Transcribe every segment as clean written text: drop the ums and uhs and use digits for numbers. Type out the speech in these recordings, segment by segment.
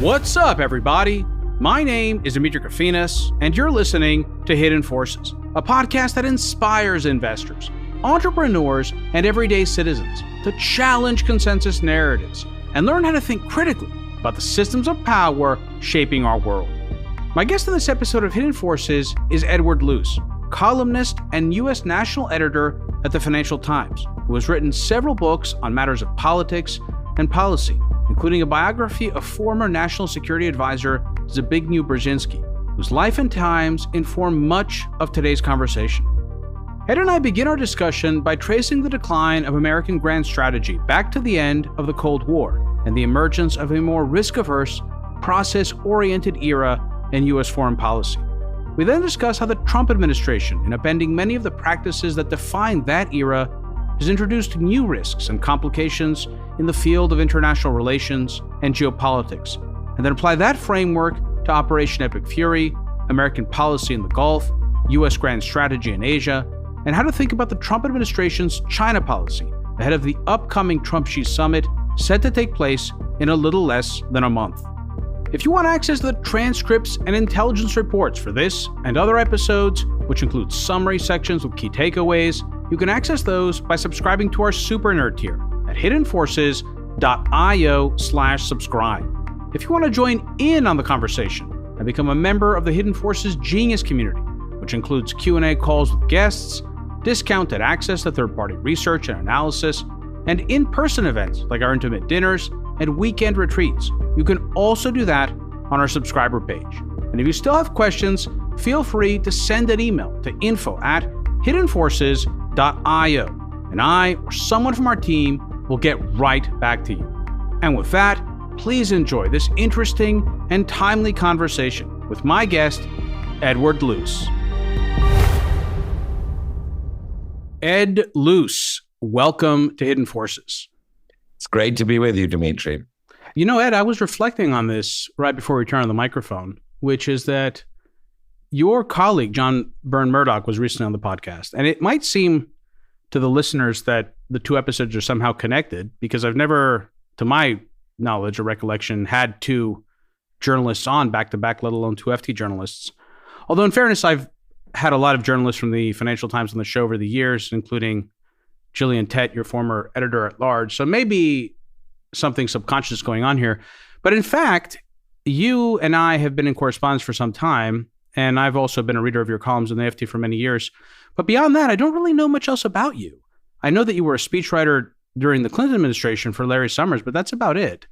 What's up, everybody? My name is Demetri Kofinas, and you're listening to Hidden Forces, a podcast that inspires investors, entrepreneurs, and everyday citizens to challenge consensus narratives and learn how to think critically about the systems of power shaping our world. My guest in this episode of Hidden Forces is Edward Luce, columnist and U.S. national editor at the Financial Times, who has written several books on matters of politics and policy, including a biography of former National Security Advisor Zbigniew Brzezinski, whose life and times inform much of today's conversation. Ed and I begin our discussion by tracing the decline of American grand strategy back to the end of the Cold War and the emergence of a more risk-averse, process-oriented era in U.S. foreign policy. We then discuss how the Trump administration, in upending many of the practices that defined that era, has introduced new risks and complications in the field of international relations and geopolitics, and then apply that framework to Operation Epic Fury, American policy in the Gulf, U.S. grand strategy in Asia, and how to think about the Trump administration's China policy ahead of the upcoming Trump-Xi summit set to take place in a little less than a month. If you want access to the transcripts and intelligence reports for this and other episodes, which include summary sections with key takeaways, you can access those by subscribing to our Super Nerd tier at hiddenforces.io/subscribe. If you want to join in on the conversation and become a member of the Hidden Forces Genius community, which includes Q&A calls with guests, discounted access to third-party research and analysis, and in-person events like our intimate dinners and weekend retreats, you can also do that on our subscriber page. And if you still have questions, feel free to send an email to info@hiddenforces.io, and I or someone from our team will get right back to you. And with that, please enjoy this interesting and timely conversation with my guest, Edward Luce. Ed Luce, welcome to Hidden Forces. It's great to be with you, Dimitri. You know, Ed, I was reflecting on this right before we turned on the microphone, which is that your colleague, John Byrne Murdoch, was recently on the podcast. And it might seem to the listeners that the two episodes are somehow connected, because I've never, to my knowledge or recollection, had two journalists on back-to-back, let alone two FT journalists. Although in fairness, I've had a lot of journalists from the Financial Times on the show over the years, including Gillian Tett, your former editor-at-large. So maybe something subconscious going on here. But in fact, you and I have been in correspondence for some time, and I've also been a reader of your columns in the FT for many years. But beyond that, I don't really know much else about you. I know that you were a speechwriter during the Clinton administration for Larry Summers, but that's about it.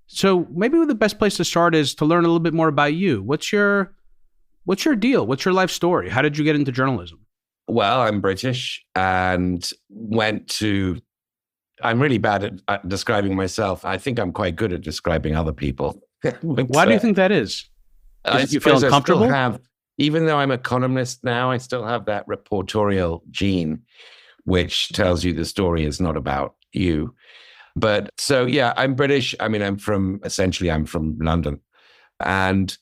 So maybe the best place to start is to learn a little bit more about you. What's your deal? What's your life story? How did you get into journalism? Well, I'm British and I'm really bad at describing myself. I think I'm quite good at describing other people. Why do you think that is? You feel uncomfortable? Even though I'm a columnist now, I still have that reportorial gene, which tells you the story is not about you. But so, yeah, I'm British. I mean, I'm from London. And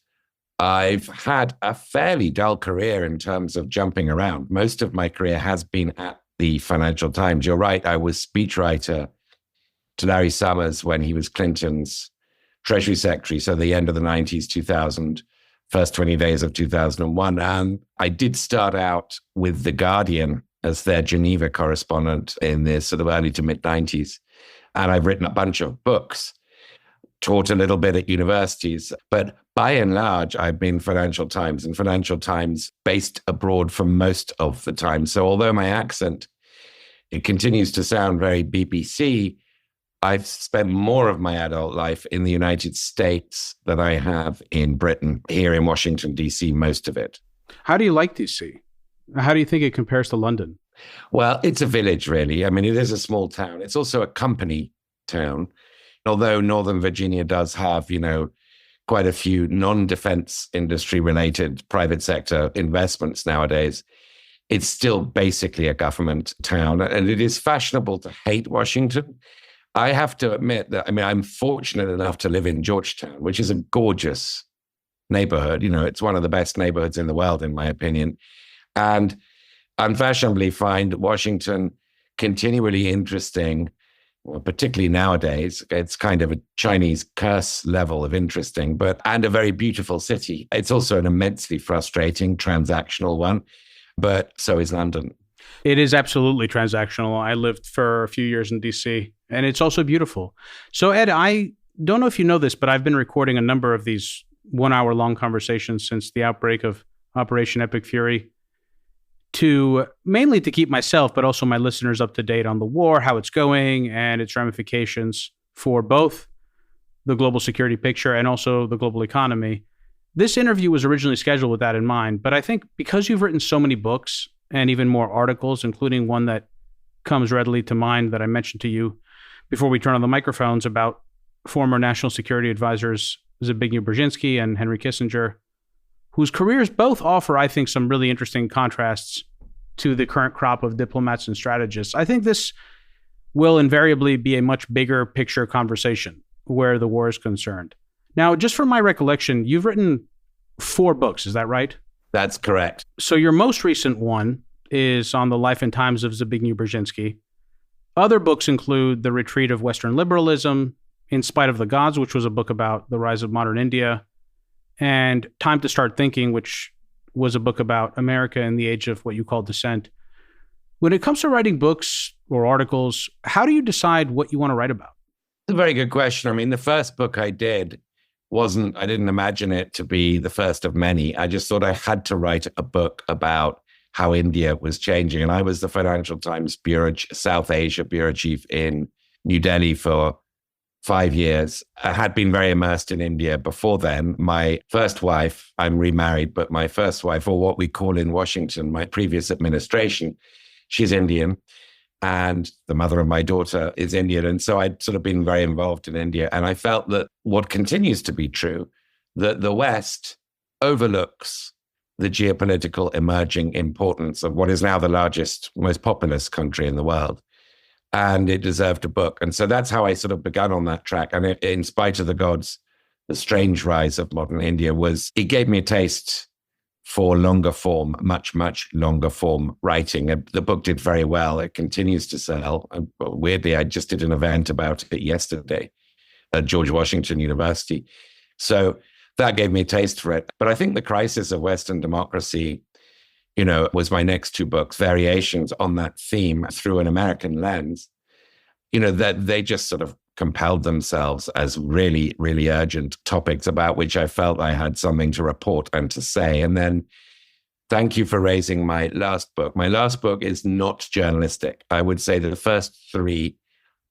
I've had a fairly dull career in terms of jumping around. Most of my career has been at the Financial Times. You're right. I was speechwriter to Larry Summers when he was Clinton's Treasury Secretary. So the end of the 90s, 2000, first 20 days of 2001. And I did start out with The Guardian as their Geneva correspondent in the sort of early to mid 90s. And I've written a bunch of books, taught a little bit at universities. But by and large, I've been Financial Times and Financial Times based abroad for most of the time. So although my accent, it continues to sound very BBC, I've spent more of my adult life in the United States than I have in Britain, here in Washington, D.C., most of it. How do you like D.C.? How do you think it compares to London? Well, it's a village, really. I mean, it is a small town. It's also a company town. Although Northern Virginia does have, quite a few non-defense industry related private sector investments nowadays, it's still basically a government town. And it is fashionable to hate Washington. I have to admit that, I'm fortunate enough to live in Georgetown, which is a gorgeous neighborhood. It's one of the best neighborhoods in the world, in my opinion. And unfashionably find Washington continually interesting well, particularly nowadays, it's kind of a Chinese curse level of interesting, and a very beautiful city. It's also an immensely frustrating transactional one, but so is London. It is absolutely transactional. I lived for a few years in DC, and it's also beautiful. So, Ed, I don't know if you know this, but I've been recording a number of these 1 hour long conversations since the outbreak of Operation Epic Fury, mainly to keep myself, but also my listeners up to date on the war, how it's going, and its ramifications for both the global security picture and also the global economy. This interview was originally scheduled with that in mind, but I think because you've written so many books and even more articles, including one that comes readily to mind that I mentioned to you before we turn on the microphones about former national security advisors Zbigniew Brzezinski and Henry Kissinger, whose careers both offer, I think, some really interesting contrasts to the current crop of diplomats and strategists. I think this will invariably be a much bigger picture conversation where the war is concerned. Now, just from my recollection, you've written 4 books, is that right? That's correct. So your most recent one is on the life and times of Zbigniew Brzezinski. Other books include The Retreat of Western Liberalism, In Spite of the Gods, which was a book about the rise of modern India, and Time to Start Thinking, which was a book about America in the age of what you call dissent. When it comes to writing books or articles, how do you decide what you want to write about? It's a very good question. I mean, the first book I did I didn't imagine it to be the first of many. I just thought I had to write a book about how India was changing. And I was the Financial Times South Asia bureau chief in New Delhi for 5 years. I had been very immersed in India before then. My first wife, I'm remarried, but my first wife, or what we call in Washington, my previous administration, she's Indian. And the mother of my daughter is Indian. And so I'd sort of been very involved in India. And I felt that what continues to be true, that the West overlooks the geopolitical emerging importance of what is now the largest, most populous country in the world. And it deserved a book. And so that's how I sort of began on that track. And In Spite of the Gods, the strange rise of modern India it gave me a taste for longer form, much, much longer form writing. And the book did very well. It continues to sell. And weirdly, I just did an event about it yesterday at George Washington University. So that gave me a taste for it. But I think The Crisis of Western Democracy, was my next 2 books, variations on that theme through an American lens, that they just sort of compelled themselves as really, really urgent topics about which I felt I had something to report and to say. And then thank you for raising my last book. My last book is not journalistic. I would say that the first 3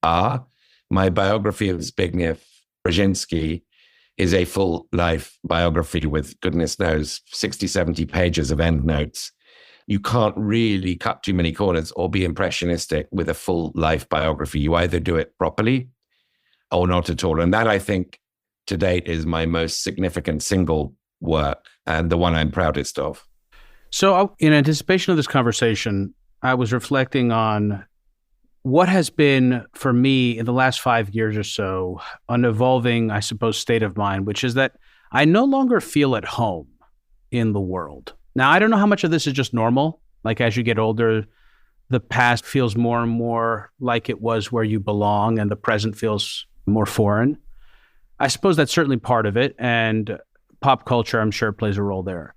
are. My biography of Zbigniew Brzezinski is a full life biography with, goodness knows, 60, 70 pages of endnotes. You can't really cut too many corners or be impressionistic with a full life biography. You either do it properly or not at all. And that, I think, to date is my most significant single work and the one I'm proudest of. So in anticipation of this conversation, I was reflecting on what has been, for me, in the last 5 years or so, an evolving, I suppose, state of mind, which is that I no longer feel at home in the world. Now, I don't know how much of this is just normal. Like as you get older, the past feels more and more like it was where you belong, and the present feels more foreign. I suppose that's certainly part of it, and pop culture, I'm sure, plays a role there.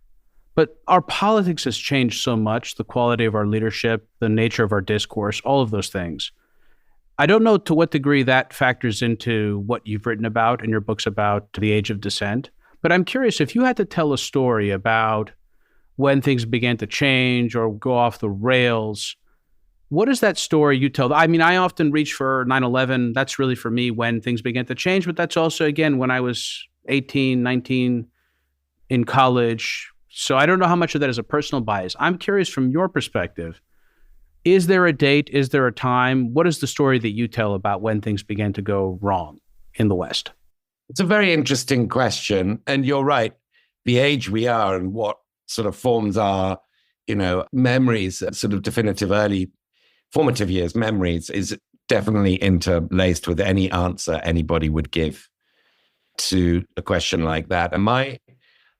But our politics has changed so much, the quality of our leadership, the nature of our discourse, all of those things. I don't know to what degree that factors into what you've written about in your books about the age of dissent, but I'm curious if you had to tell a story about when things began to change or go off the rails, what is that story you tell? I mean, I often reach for 9/11. That's really for me when things began to change, but that's also, again, when I was 18, 19 in college. So I don't know how much of that is a personal bias. I'm curious from your perspective, is there a date? Is there a time? What is the story that you tell about when things began to go wrong in the West? It's a very interesting question. And you're right. The age we are and what sort of forms our, memories, sort of definitive early formative years memories is definitely interlaced with any answer anybody would give to a question like that. And my,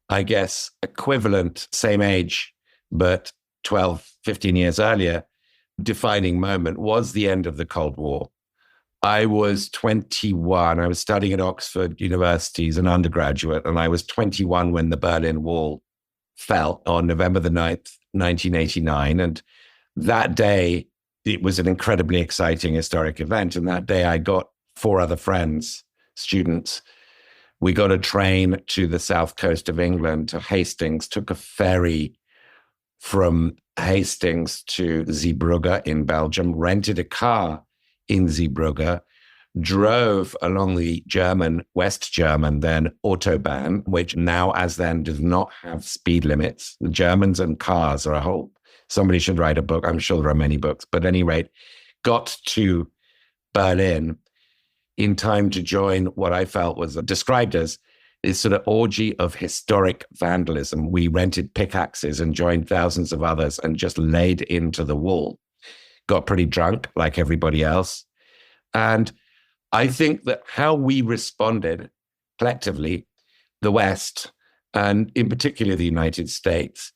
I guess, equivalent, same age, but 12, 15 years earlier, defining moment was the end of the Cold War. I was 21. I was studying at Oxford University as an undergraduate, and I was 21 when the Berlin Wall fell on November the 9th, 1989. And that day, it was an incredibly exciting historic event. And that day, I got 4 other friends, students. We got a train to the south coast of England, to Hastings, took a ferry from Hastings to Zeebrugge in Belgium, rented a car in Zeebrugge, drove along the German, West German, then Autobahn, which now as then does not have speed limits. The Germans and cars are a whole, somebody should write a book. I'm sure there are many books, but at any rate, got to Berlin in time to join what I felt was described as this sort of orgy of historic vandalism. We rented pickaxes and joined thousands of others and just laid into the wall. Got pretty drunk like everybody else. And I think that how we responded collectively, the West, and in particular the United States,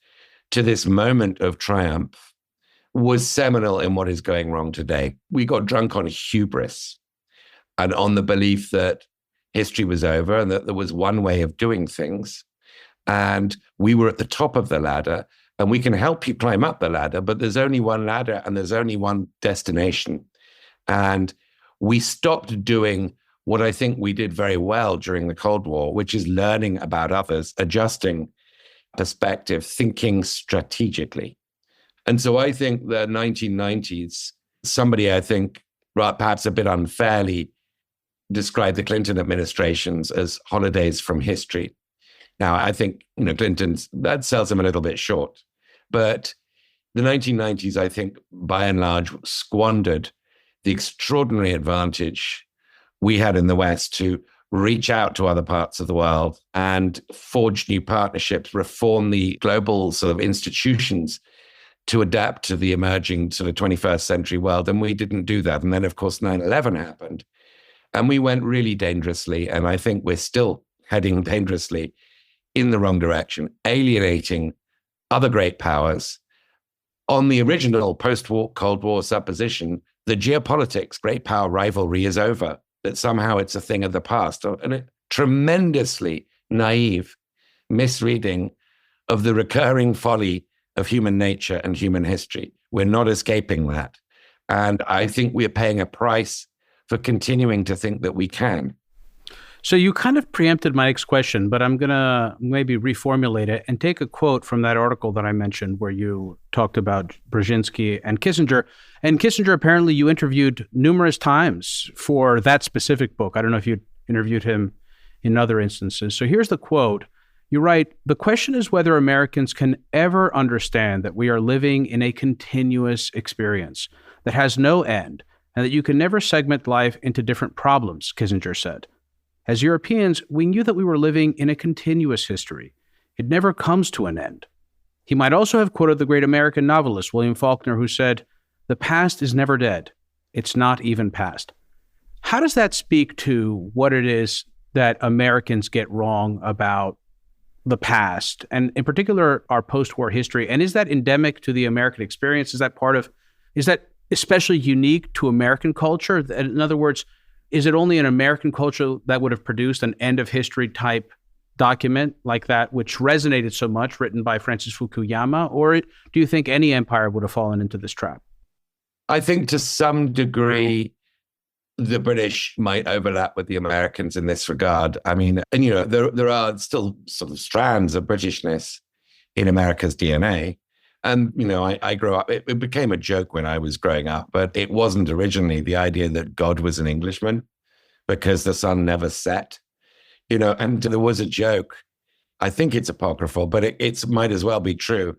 to this moment of triumph was seminal in what is going wrong today. We got drunk on hubris and on the belief that history was over and that there was one way of doing things. And we were at the top of the ladder, and we can help you climb up the ladder, but there's only one ladder and there's only one destination. And we stopped doing what I think we did very well during the Cold War, which is learning about others, adjusting perspective, thinking strategically. And so I think the 1990s, somebody I think perhaps a bit unfairly described the Clinton administrations as holidays from history. Now, I think, Clinton's, that sells him a little bit short. But the 1990s, I think, by and large, squandered the extraordinary advantage we had in the West to reach out to other parts of the world and forge new partnerships, reform the global sort of institutions to adapt to the emerging sort of 21st century world. And we didn't do that. And then, of course, 9/11 happened. And we went really dangerously. And I think we're still heading dangerously in the wrong direction, alienating other great powers. On the original post-war Cold War supposition, the geopolitics, great power rivalry is over, that somehow it's a thing of the past. And a tremendously naive misreading of the recurring folly of human nature and human history. We're not escaping that. And I think we're paying a price for continuing to think that we can. So you kind of preempted my next question, but I'm going to maybe reformulate it and take a quote from that article that I mentioned where you talked about Brzezinski and Kissinger. And Kissinger, apparently you interviewed numerous times for that specific book. I don't know if you interviewed him in other instances. So here's the quote. You write, "The question is whether Americans can ever understand that we are living in a continuous experience that has no end and that you can never segment life into different problems," Kissinger said. "As Europeans, we knew that we were living in a continuous history. It never comes to an end." He might also have quoted the great American novelist William Faulkner, who said, "The past is never dead. It's not even past." How does that speak to what it is that Americans get wrong about the past, and in particular, our post-war history? And is that endemic to the American experience? Is that especially unique to American culture? In other words, is it only an American culture that would have produced an end of history type document like that, which resonated so much, written by Francis Fukuyama? Or do you think any empire would have fallen into this trap? I think to some degree, the British might overlap with the Americans in this regard. I mean, and there are still sort of strands of Britishness in America's DNA. And, I grew up, it became a joke when I was growing up, but it wasn't originally the idea that God was an Englishman because the sun never set, and there was a joke. I think it's apocryphal, but it might as well be true.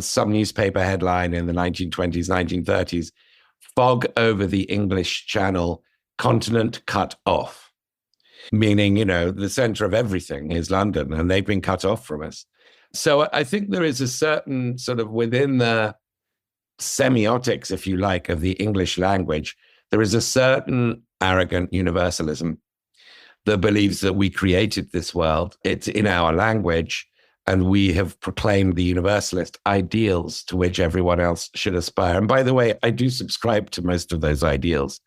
Some newspaper headline in the 1920s, 1930s, "Fog over the English Channel, continent cut off," meaning, the center of everything is London and they've been cut off from us. So I think there is a certain sort of within the semiotics, if you like, of the English language, there is a certain arrogant universalism that believes that we created this world. It's in our language, and we have proclaimed the universalist ideals to which everyone else should aspire. And by the way, I do subscribe to most of those ideals.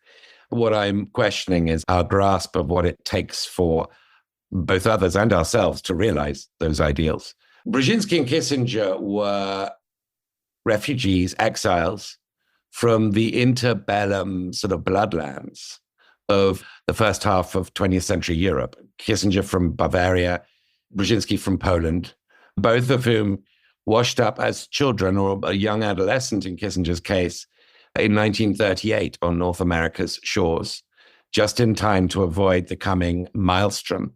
What I'm questioning is our grasp of what it takes for both others and ourselves to realize those ideals. Brzezinski and Kissinger were refugees, exiles from the interbellum sort of bloodlands of the first half of 20th century Europe. Kissinger from Bavaria, Brzezinski from Poland, both of whom washed up as children or a young adolescent in Kissinger's case in 1938 on North America's shores, just in time to avoid the coming maelstrom.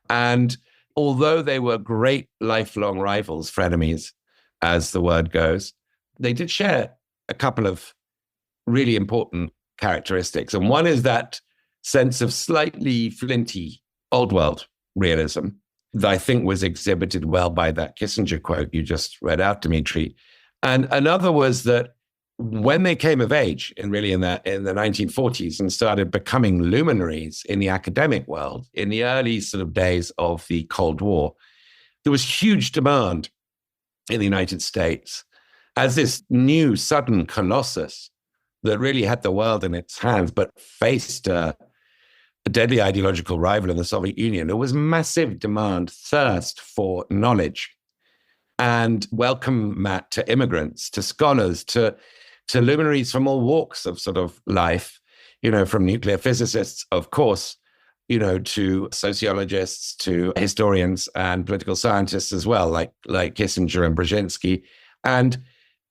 And although they were great lifelong rivals, frenemies, as the word goes, they did share a couple of really important characteristics. And one is that sense of slightly flinty old world realism that I think was exhibited well by that Kissinger quote you just read out, Demetri. And another was that when they came of age, in the 1940s and started becoming luminaries in the academic world, in the early sort of days of the Cold War, there was huge demand in the United States as this new sudden colossus that really had the world in its hands, but faced a deadly ideological rival in the Soviet Union. There was massive demand, thirst for knowledge. And welcome, Matt, to immigrants, to scholars, to luminaries from all walks of sort of life, from nuclear physicists, of course, to sociologists, to historians and political scientists as well, like Kissinger and Brzezinski. And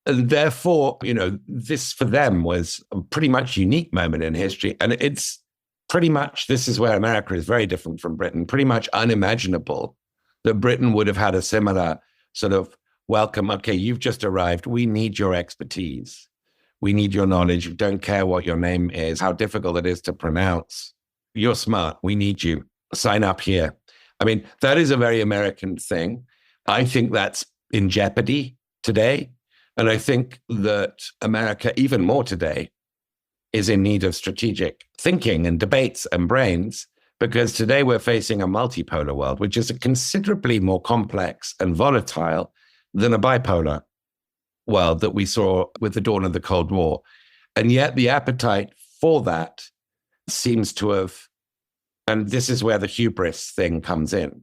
therefore, this for them was a pretty much unique moment in history. And it's pretty much, this is where America is very different from Britain, pretty much unimaginable that Britain would have had a similar sort of welcome. Okay, you've just arrived. We need your expertise. We need your knowledge. We don't care what your name is, how difficult it is to pronounce. You're smart. We need you. Sign up here. I mean, that is a very American thing. I think that's in jeopardy today. And I think that America, even more today, is in need of strategic thinking and debates and brains, because today we're facing a multipolar world, which is considerably more complex and volatile than a bipolar world that we saw with the dawn of the Cold War. And yet the appetite for that seems to have, and this is where the hubris thing comes in,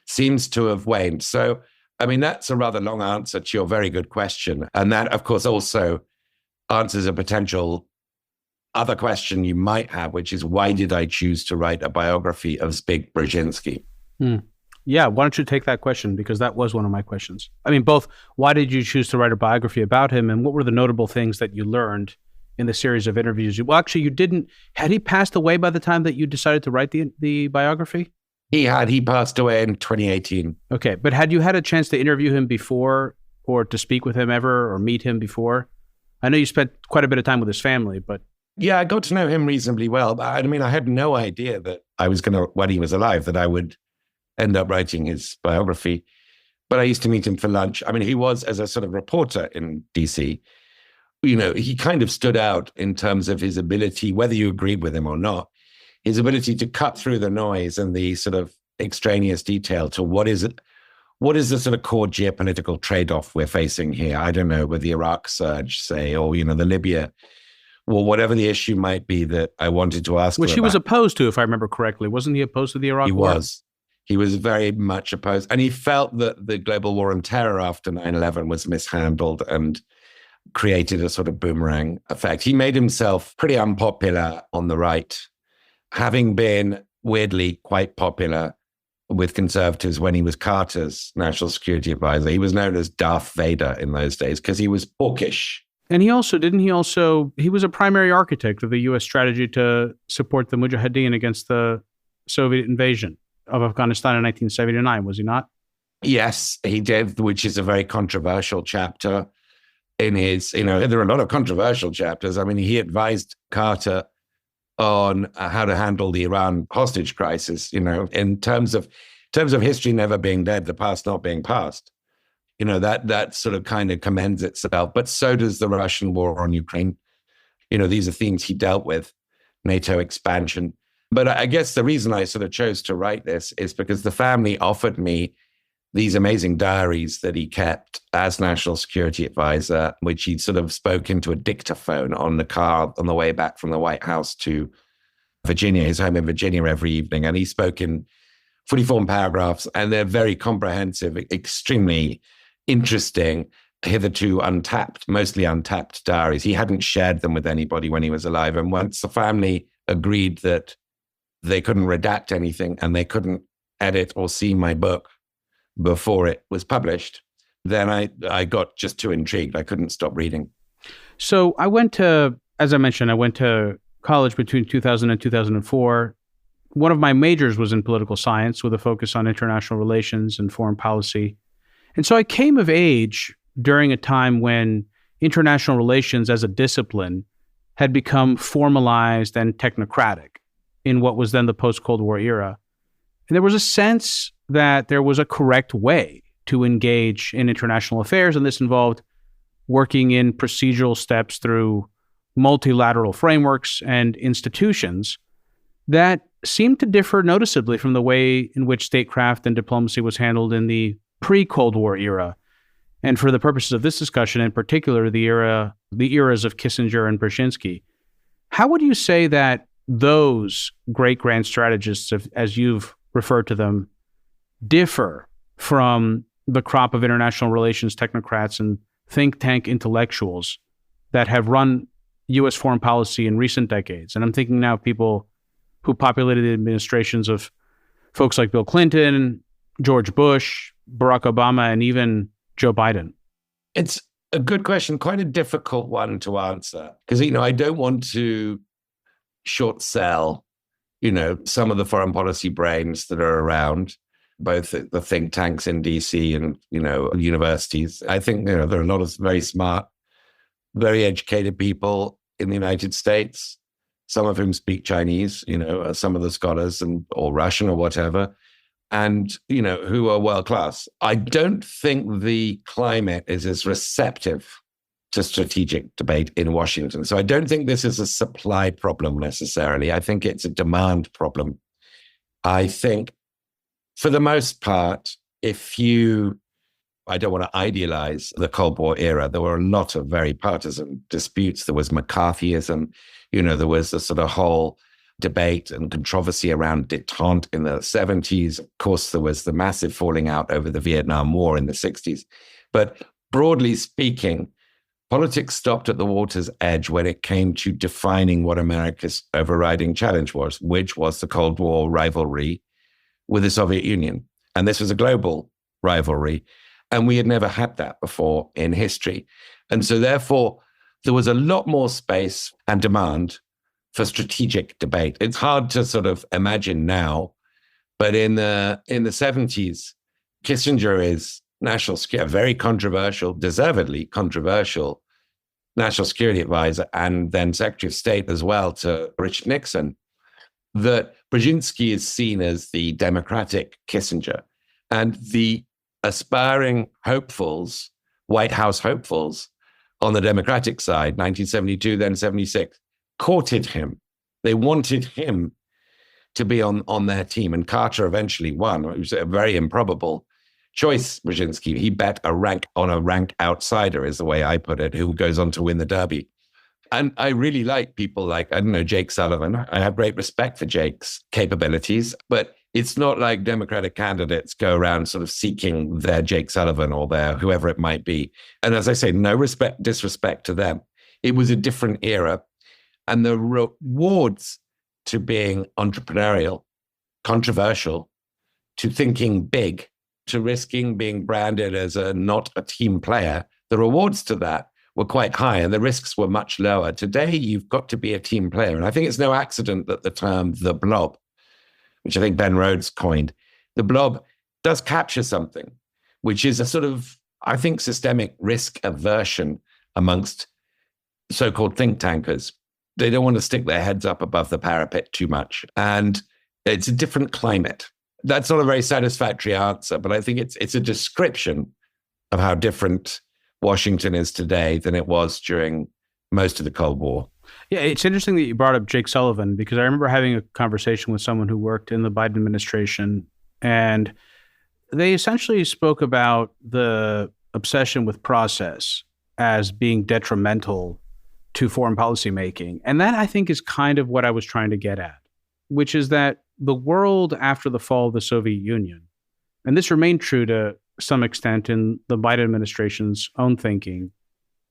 seems to have waned. So, I mean, that's a rather long answer to your very good question. And that, of course, also answers a potential other question you might have, which is, why did I choose to write a biography of Zbig Brzezinski? Yeah, why don't you take that question? Because that was one of my questions. I mean, both, why did you choose to write a biography about him, and what were the notable things that you learned in the series of interviews? Well, actually, you didn't, had he passed away by the time that you decided to write the biography? He passed away in 2018. Okay, but had you had a chance to interview him before, or to speak with him ever, or meet him before? I know you spent quite a bit of time with his family, but... Yeah, I got to know him reasonably well. I mean, I had no idea that I was going to, when he was alive, that I would end up writing his biography. But I used to meet him for lunch. I mean, he was, as a sort of reporter in DC, he kind of stood out in terms of his ability, whether you agreed with him or not, his ability to cut through the noise and the sort of extraneous detail to what is the sort of core geopolitical trade-off we're facing here? I don't know, with the Iraq surge, say, or, the Libya, or whatever the issue might be that I wanted to ask. Which he was opposed to, if I remember correctly. Wasn't he opposed to the Iraq war? He was very much opposed. And he felt that the global war on terror after 9/11 was mishandled and created a sort of boomerang effect. He made himself pretty unpopular on the right, having been weirdly quite popular with conservatives when he was Carter's national security advisor. He was known as Darth Vader in those days because he was hawkish. And he was a primary architect of the U.S. strategy to support the Mujahideen against the Soviet invasion of Afghanistan in 1979, was he not? Yes, he did, which is a very controversial chapter in his, there are a lot of controversial chapters. I mean, he advised Carter on how to handle the Iran hostage crisis, in terms of history never being dead, the past not being past. That sort of kind of commends itself, but so does the Russian war on Ukraine. These are themes he dealt with, NATO expansion. But I guess the reason I sort of chose to write this is because the family offered me these amazing diaries that he kept as national security advisor, which he sort of spoke into a dictaphone on the car on the way back from the White House to Virginia, his home in Virginia every evening. And he spoke in fully formed paragraphs, and they're very comprehensive, extremely interesting, hitherto untapped, mostly untapped diaries. He hadn't shared them with anybody when he was alive. And once the family agreed that they couldn't redact anything and they couldn't edit or see my book before it was published, then I got just too intrigued. I couldn't stop reading. So as I mentioned, I went to college between 2000 and 2004. One of my majors was in political science with a focus on international relations and foreign policy. And so I came of age during a time when international relations as a discipline had become formalized and technocratic in what was then the post-Cold War era. And there was a sense that there was a correct way to engage in international affairs, and this involved working in procedural steps through multilateral frameworks and institutions that seemed to differ noticeably from the way in which statecraft and diplomacy was handled in the pre-Cold War era. And for the purposes of this discussion, in particular, the eras of Kissinger and Brzezinski, how would you say that those great grand strategists, as you've referred to them, differ from the crop of international relations technocrats and think tank intellectuals that have run U.S. foreign policy in recent decades? And I'm thinking now of people who populated the administrations of folks like Bill Clinton, George Bush, Barack Obama, and even Joe Biden. It's a good question, quite a difficult one to answer, because, I don't want to short sell, some of the foreign policy brains that are around, both at the think tanks in DC and, universities. I think, there are a lot of very smart, very educated people in the United States, some of whom speak Chinese, some of the scholars or Russian or whatever, and, who are world-class. I don't think the climate is as receptive to strategic debate in Washington. So I don't think this is a supply problem necessarily. I think it's a demand problem. I think, for the most part, I don't want to idealize the Cold War era. There were a lot of very partisan disputes. There was McCarthyism. There was a sort of whole debate and controversy around détente in the 70s. Of course, there was the massive falling out over the Vietnam War in the 60s. But broadly speaking, politics stopped at the water's edge when it came to defining what America's overriding challenge was, which was the Cold War rivalry with the Soviet Union. And this was a global rivalry. And we had never had that before in history. And so therefore, there was a lot more space and demand for strategic debate. It's hard to sort of imagine now, but in the 70s, Kissinger is national security, very controversial, deservedly controversial national security advisor, and then Secretary of State as well to Richard Nixon. That Brzezinski is seen as the democratic Kissinger, and the aspiring hopefuls, White House hopefuls on the Democratic side, 1972, then 76, courted him. They wanted him to be on their team. And Carter eventually won. It was a very improbable choice, Brzezinski. He bet on a rank outsider, is the way I put it, who goes on to win the Derby. And I really like people like, Jake Sullivan. I have great respect for Jake's capabilities, but it's not like Democratic candidates go around sort of seeking their Jake Sullivan or their whoever it might be. And as I say, no disrespect to them. It was a different era. And the rewards to being entrepreneurial, controversial, to thinking big, to risking being branded as not a team player, the rewards to that were quite high and the risks were much lower. Today, you've got to be a team player. And I think it's no accident that the term the blob, which I think Ben Rhodes coined, the blob does capture something, which is a sort of, I think, systemic risk aversion amongst so-called think tankers. They don't want to stick their heads up above the parapet too much. And it's a different climate. That's not a very satisfactory answer, but I think it's a description of how different Washington is today than it was during most of the Cold War. Yeah, it's interesting that you brought up Jake Sullivan, because I remember having a conversation with someone who worked in the Biden administration, and they essentially spoke about the obsession with process as being detrimental to foreign policy making. And that, I think, is kind of what I was trying to get at. which is that the world after the fall of the Soviet Union, and this remained true to some extent in the Biden administration's own thinking,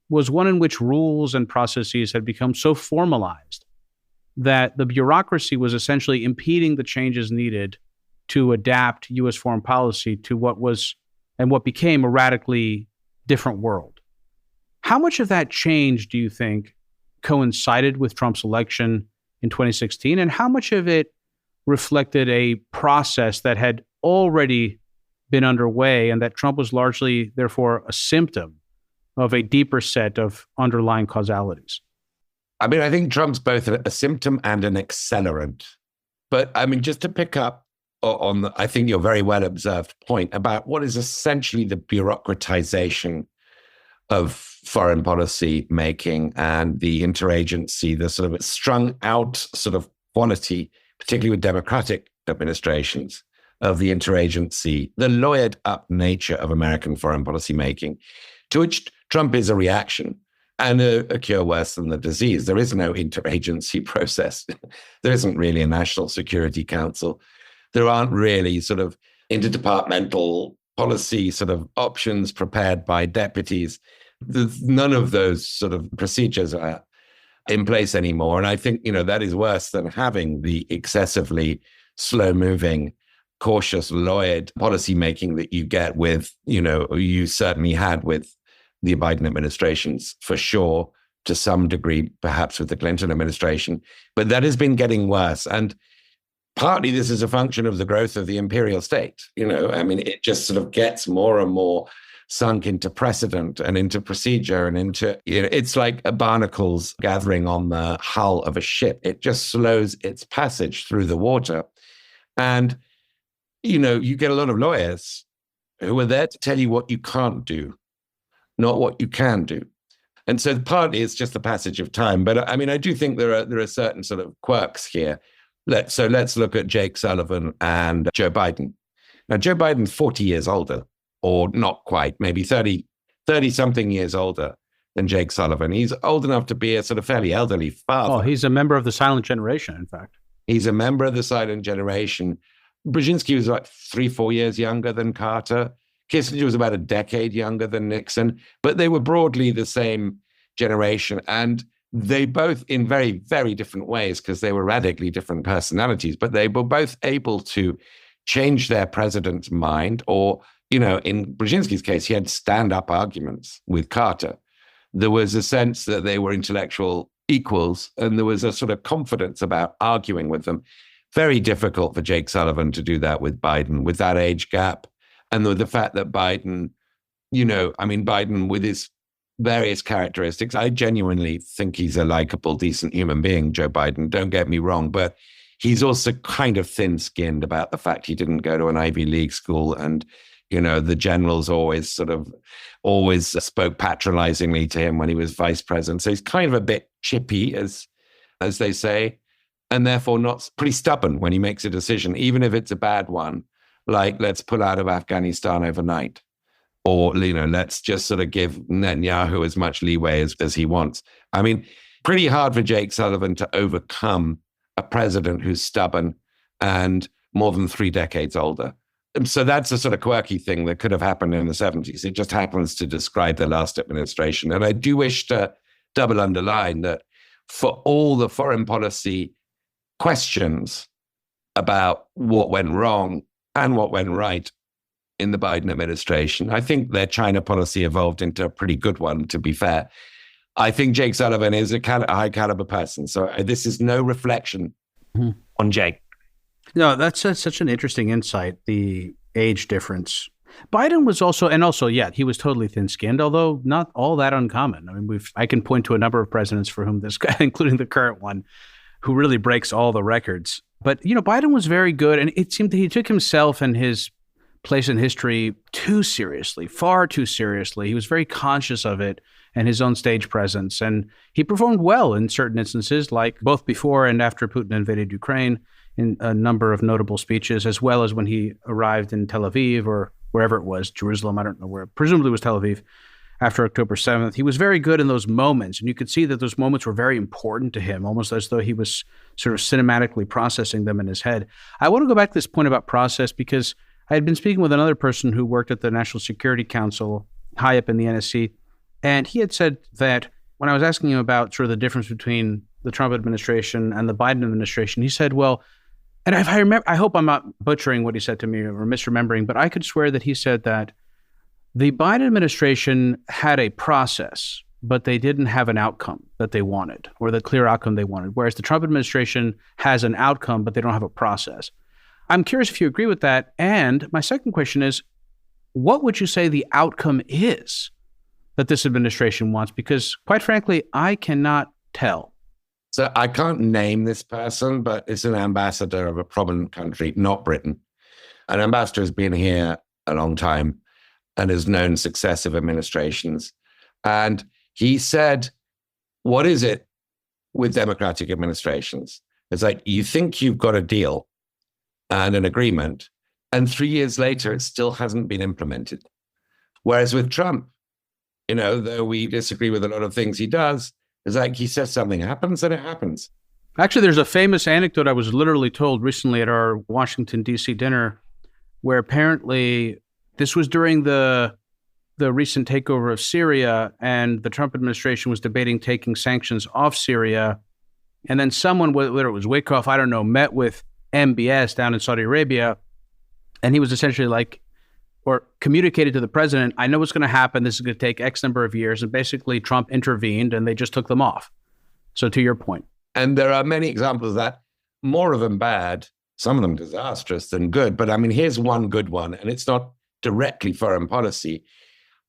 was one in which rules and processes had become so formalized that the bureaucracy was essentially impeding the changes needed to adapt U.S. foreign policy to what was and what became a radically different world. How much of that change do you think coincided with Trump's election in 2016, and how much of it reflected a process that had already been underway and that Trump was largely, therefore, a symptom of a deeper set of underlying causalities? I mean, I think Trump's both a symptom and an accelerant. But I mean, just to pick up on I think your very well observed point about what is essentially the bureaucratization of foreign policy making and the interagency, the sort of strung out sort of quality, particularly with democratic administrations, of the interagency, the lawyered up nature of American foreign policy making, to which Trump is a reaction and a cure worse than the disease. There is no interagency process. There isn't really a National Security Council. There aren't really sort of interdepartmental policy sort of options prepared by deputies. None of those sort of procedures are in place anymore. And I think, that is worse than having the excessively slow-moving, cautious, lawyered policy making that you get with, you certainly had with the Biden administrations, for sure, to some degree, perhaps with the Clinton administration. But that has been getting worse. And partly this is a function of the growth of the imperial state. It just sort of gets more and more sunk into precedent and into procedure and into, it's like barnacles gathering on the hull of a ship. It just slows its passage through the water. And, you get a lot of lawyers who are there to tell you what you can't do, not what you can do. And so partly it's just the passage of time. But I do think there are certain sort of quirks here. Let's look at Jake Sullivan and Joe Biden. Now, Joe Biden's 40 years older, or not quite, maybe 30-something years older than Jake Sullivan. He's old enough to be a sort of fairly elderly father. Oh, he's a member of the silent generation, in fact. He's a member of the silent generation. Brzezinski was like 3-4 years younger than Carter. Kissinger was about a decade younger than Nixon, but they were broadly the same generation. And they both, in very, very different ways, because they were radically different personalities, but they were both able to change their president's mind, or, in Brzezinski's case, he had stand-up arguments with Carter. There was a sense that they were intellectual equals, and there was a sort of confidence about arguing with them. Very difficult for Jake Sullivan to do that with Biden, with that age gap, and with the fact that Biden, Biden with his various characteristics, I genuinely think he's a likable, decent human being, Joe Biden, don't get me wrong, but he's also kind of thin-skinned about the fact he didn't go to an Ivy League school, and the generals always spoke patronizingly to him when he was vice president. So he's kind of a bit chippy, as they say, and therefore not pretty stubborn when he makes a decision, even if it's a bad one, like let's pull out of Afghanistan overnight, or, let's just sort of give Netanyahu as much leeway as he wants. Pretty hard for Jake Sullivan to overcome a president who's stubborn and more than 3 decades older. So that's a sort of quirky thing that could have happened in the 70s. It just happens to describe the last administration. And I do wish to double underline that for all the foreign policy questions about what went wrong and what went right in the Biden administration, I think their China policy evolved into a pretty good one, to be fair. I think Jake Sullivan is a high caliber person. So this is no reflection on Jake. No, that's such an interesting insight, the age difference. Biden was also, he was totally thin-skinned, although not all that uncommon. I can point to a number of presidents for whom this guy, including the current one, who really breaks all the records. But, Biden was very good, and it seemed that he took himself and his place in history too seriously, far too seriously. He was very conscious of it and his own stage presence. And he performed well in certain instances, like both before and after Putin invaded Ukraine, in a number of notable speeches, as well as when he arrived in Tel Aviv or wherever it was, Jerusalem, I don't know where, presumably it was Tel Aviv. after October 7th. He was very good in those moments, and you could see that those moments were very important to him, almost as though he was sort of cinematically processing them in his head. I want to go back to this point about process because I had been speaking with another person who worked at the National Security Council, high up in the NSC, and he had said that when I was asking him about sort of the difference between the Trump administration and the Biden administration, he said, well, and if I remember, I hope I'm not butchering what he said to me or misremembering, but I could swear that he said that the Biden administration had a process, but they didn't have an outcome that they wanted or the clear outcome they wanted, whereas the Trump administration has an outcome, but they don't have a process. I'm curious if you agree with that. And my second question is, what would you say the outcome is that this administration wants? Because quite frankly, I cannot tell. So I can't name this person, but it's an ambassador of a prominent country, not Britain. An ambassador has been here a long time and has known successive administrations. And he said, what is it with democratic administrations? It's like, you think you've got a deal and an agreement, and 3 years later, it still hasn't been implemented. Whereas with Trump, though we disagree with a lot of things he does, it's like he says something happens and it happens. Actually, there's a famous anecdote I was literally told recently at our Washington, D.C. dinner, where apparently this was during the recent takeover of Syria, and the Trump administration was debating taking sanctions off Syria. And then someone, whether it was Wyckoff, I don't know, met with MBS down in Saudi Arabia, and he was essentially like, or communicated to the president, I know what's going to happen. This is going to take X number of years. And basically Trump intervened and they just took them off. So to your point. And there are many examples of that, more of them bad, some of them disastrous than good. But I mean, here's one good one, and it's not directly foreign policy.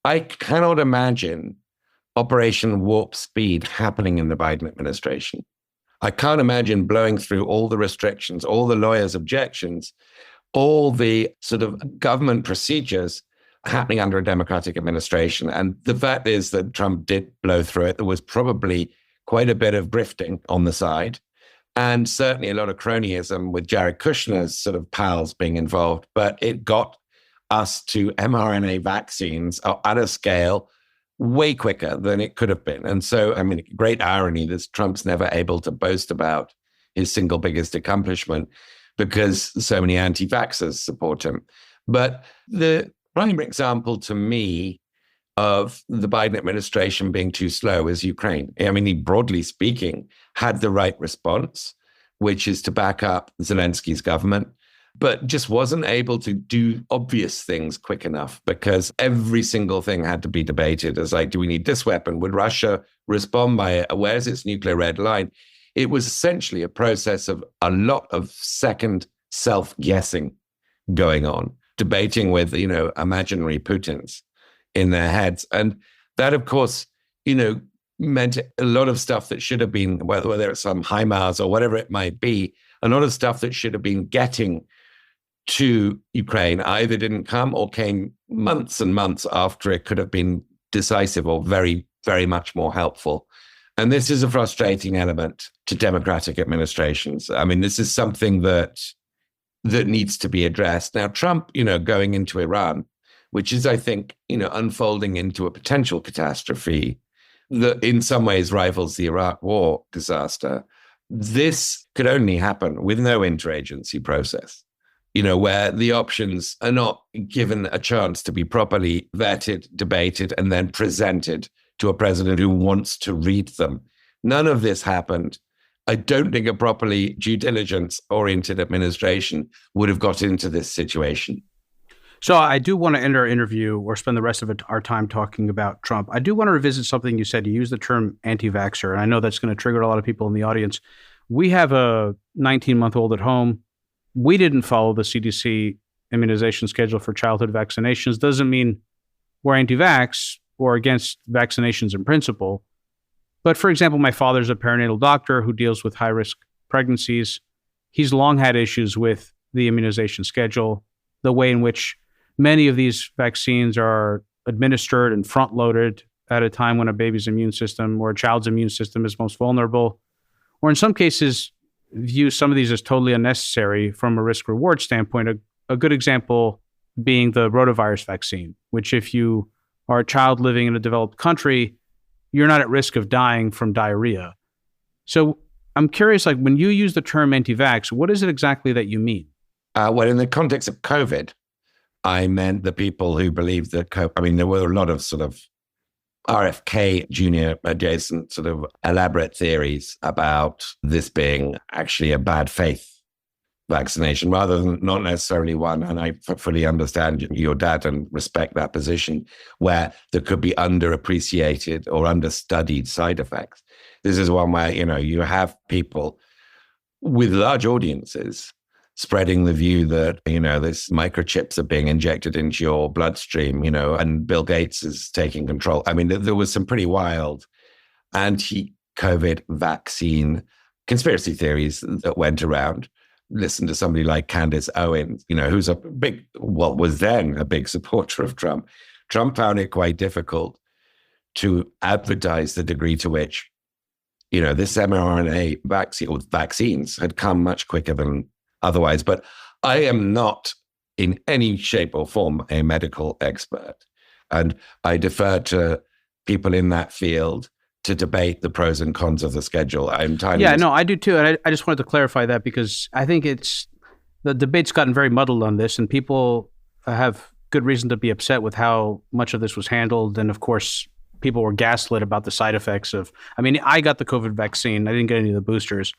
I cannot imagine Operation Warp Speed happening in the Biden administration. I can't imagine blowing through all the restrictions, all the lawyers' objections, all the sort of government procedures happening under a Democratic administration. And the fact is that Trump did blow through it. There was probably quite a bit of grifting on the side, and certainly a lot of cronyism with Jared Kushner's sort of pals being involved. But it got us to mRNA vaccines at a scale way quicker than it could have been. And so, I mean, great irony that Trump's never able to boast about his single biggest accomplishment, because so many anti-vaxxers support him. But the primary example to me of the Biden administration being too slow is Ukraine. I mean, he, broadly speaking, had the right response, which is to back up Zelensky's government, but just wasn't able to do obvious things quick enough, because every single thing had to be debated as like, do we need this weapon? Would Russia respond by it? Where's its nuclear red line? It was essentially a process of a lot of second self-guessing going on, debating with, imaginary Putins in their heads. And that, of course, meant a lot of stuff that should have been, whether it's some HIMARS or whatever it might be, a lot of stuff that should have been getting to Ukraine either didn't come or came months and months after it could have been decisive or very, very much more helpful. And this is a frustrating element to democratic administrations. I mean, this is something that needs to be addressed. Now, Trump, going into Iran, which is, I think, unfolding into a potential catastrophe that in some ways rivals the Iraq War disaster. This could only happen with no interagency process, where the options are not given a chance to be properly vetted, debated, and then presented to a president who wants to read them. None of this happened. I don't think a properly due diligence-oriented administration would have got into this situation. So I do want to end our interview or spend the rest of our time talking about Trump. I do want to revisit something you said. You used the term anti-vaxxer, and I know that's going to trigger a lot of people in the audience. We have a 19-month-old at home. We didn't follow the CDC immunization schedule for childhood vaccinations. Doesn't mean we're anti-vax or against vaccinations in principle. But for example, my father's a perinatal doctor who deals with high-risk pregnancies. He's long had issues with the immunization schedule, the way in which many of these vaccines are administered and front-loaded at a time when a baby's immune system or a child's immune system is most vulnerable, or in some cases view some of these as totally unnecessary from a risk-reward standpoint. A good example being the rotavirus vaccine, which if you are a child living in a developed country, you're not at risk of dying from diarrhea. So I'm curious, like when you use the term anti-vax, what is it exactly that you mean? Well, in the context of COVID, I meant the people who believed that there were a lot of sort of RFK Jr. adjacent sort of elaborate theories about this being actually a bad faith vaccination rather than not necessarily one. And I fully understand your dad and respect that position where there could be underappreciated or understudied side effects. This is one where, you have people with large audiences spreading the view that, this microchips are being injected into your bloodstream, and Bill Gates is taking control. I mean, there was some pretty wild anti-COVID vaccine conspiracy theories that went around. Listen to somebody like Candace Owens, who's what was then a big supporter of Trump. Trump found it quite difficult to advertise the degree to which, this mRNA vaccine or vaccines had come much quicker than otherwise. But I am not in any shape or form a medical expert. And I defer to people in that field to debate the pros and cons of the schedule. I do too. And I just wanted to clarify that because I think the debate's gotten very muddled on this and people have good reason to be upset with how much of this was handled. And of course, people were gaslit about the side effects I got the COVID vaccine. I didn't get any of the boosters.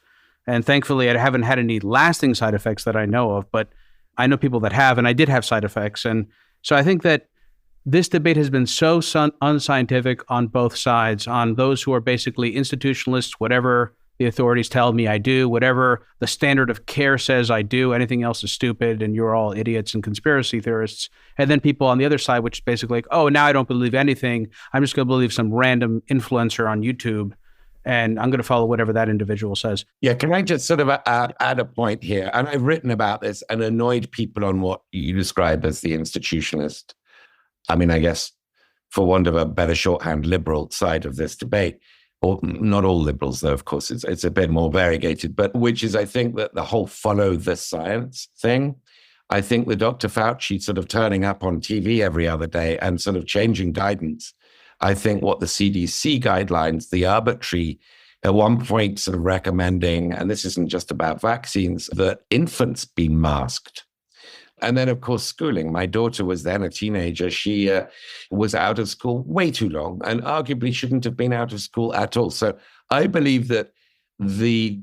And thankfully, I haven't had any lasting side effects that I know of, but I know people that have, and I did have side effects. And so I think that this debate has been so unscientific on both sides, on those who are basically institutionalists, whatever the authorities tell me I do, whatever the standard of care says I do, anything else is stupid and you're all idiots and conspiracy theorists. And then people on the other side, which is basically like, oh, now I don't believe anything. I'm just going to believe some random influencer on YouTube. And I'm going to follow whatever that individual says. Yeah, can I just sort of add a point here? And I've written about this and annoyed people on what you describe as the institutionalist, I guess, for want of a better shorthand, liberal side of this debate. Or not all liberals, though, of course, it's a bit more variegated, but which is, I think, that the whole follow the science thing. I think the Dr. Fauci sort of turning up on TV every other day and sort of changing guidance. I think what the CDC guidelines, the arbitrary, at one point sort of recommending, and this isn't just about vaccines, that infants be masked. And then, of course, schooling. My daughter was then a teenager. She was out of school way too long and arguably shouldn't have been out of school at all. So I believe that the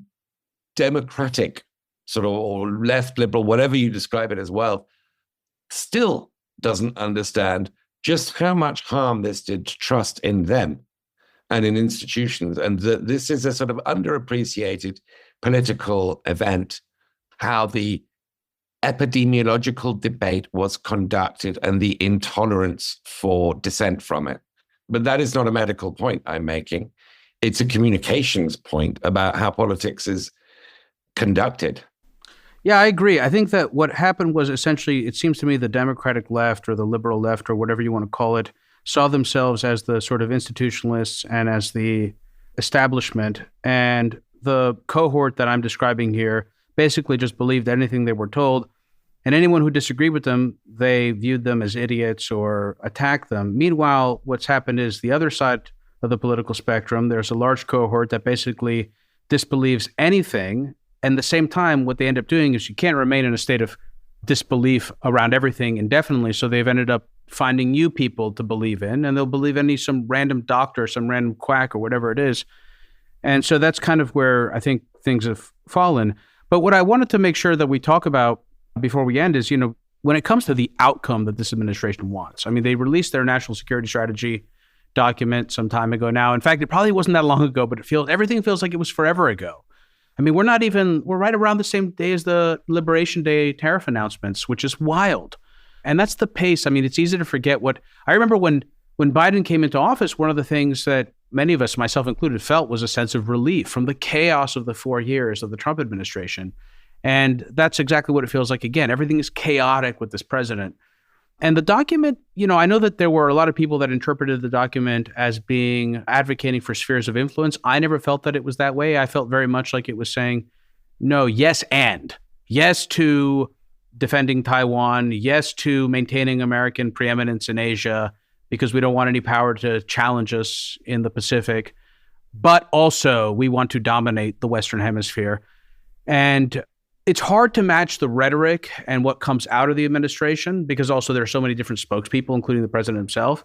democratic sort of or left liberal, whatever you describe it as well, still doesn't understand just how much harm this did to trust in them and in institutions. And that this is a sort of underappreciated political event, how the epidemiological debate was conducted and the intolerance for dissent from it. But that is not a medical point I'm making. It's a communications point about how politics is conducted. Yeah, I agree. I think that what happened was essentially, it seems to me the Democratic left or the liberal left or whatever you want to call it, saw themselves as the sort of institutionalists and as the establishment. And the cohort that I'm describing here basically just believed anything they were told. And anyone who disagreed with them, they viewed them as idiots or attacked them. Meanwhile, what's happened is the other side of the political spectrum, there's a large cohort that basically disbelieves anything. And at the same time, what they end up doing is you can't remain in a state of disbelief around everything indefinitely. So they've ended up finding new people to believe in, and they'll believe some random doctor, some random quack or whatever it is. And so that's kind of where I think things have fallen. But what I wanted to make sure that we talk about before we end is, when it comes to the outcome that this administration wants. they released their national security strategy document some time ago now. In fact, it probably wasn't that long ago, but everything feels like it was forever ago. We're right around the same day as the Liberation Day tariff announcements, which is wild. And that's the pace. It's easy to forget I remember when Biden came into office, one of the things that many of us, myself included, felt was a sense of relief from the chaos of the 4 years of the Trump administration. And that's exactly what it feels like again. Everything is chaotic with this president. And the document, I know that there were a lot of people that interpreted the document as being advocating for spheres of influence. I never felt that it was that way. I felt very much like it was saying, no, yes, and yes to defending Taiwan, yes to maintaining American preeminence in Asia, because we don't want any power to challenge us in the Pacific, but also we want to dominate the Western Hemisphere. And it's hard to match the rhetoric and what comes out of the administration, because also there are so many different spokespeople, including the president himself,